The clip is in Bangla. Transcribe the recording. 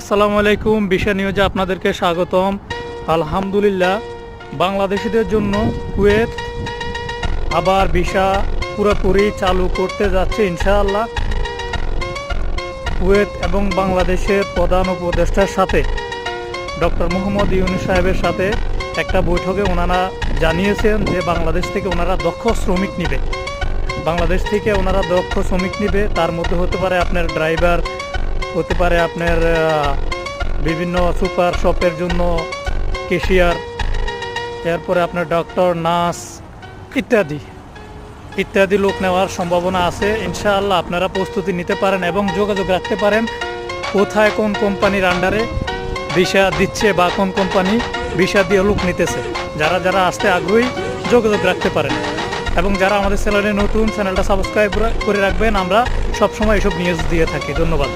আসসালামু আলাইকুম। ভিসা নিউজে আপনাদেরকে স্বাগতম। আলহামদুলিল্লাহ, বাংলাদেশিদের জন্য কুয়েত আবার ভিসা পুরোপুরি চালু করতে যাচ্ছে ইনশাআল্লাহ। কুয়েত এবং বাংলাদেশের প্রধান উপদেষ্টার সাথে ডক্টর মোহাম্মদ ইউনূস সাহেবের সাথে একটা বৈঠকে ওনারা জানিয়েছেন যে বাংলাদেশ থেকে ওনারা দক্ষ শ্রমিক নেবে। তার মধ্যে হতে পারে আপনার ড্রাইভার, হতে পারে আপনার বিভিন্ন সুপার শপের জন্য ক্যাশিয়ার, এরপরে আপনার ডক্টর, নার্স ইত্যাদি ইত্যাদি লোক নেওয়ার সম্ভাবনা আছে। ইনশাআল্লাহ আপনারা প্রস্তুতি নিতে পারেন এবং যোগাযোগ রাখতে পারেন কোথায় কোন কোম্পানির আন্ডারে ভিসা দিচ্ছে বা কোন কোম্পানি ভিসা দিয়ে লোক নিতেছে। যারা যারা আসতে আগ্রহী যোগাযোগ রাখতে পারেন এবং যারা আমাদের চ্যানেলে নতুন, চ্যানেলটা সাবস্ক্রাইব করে রাখবেন। আমরা সবসময় এসব নিউজ দিয়ে থাকি। ধন্যবাদ।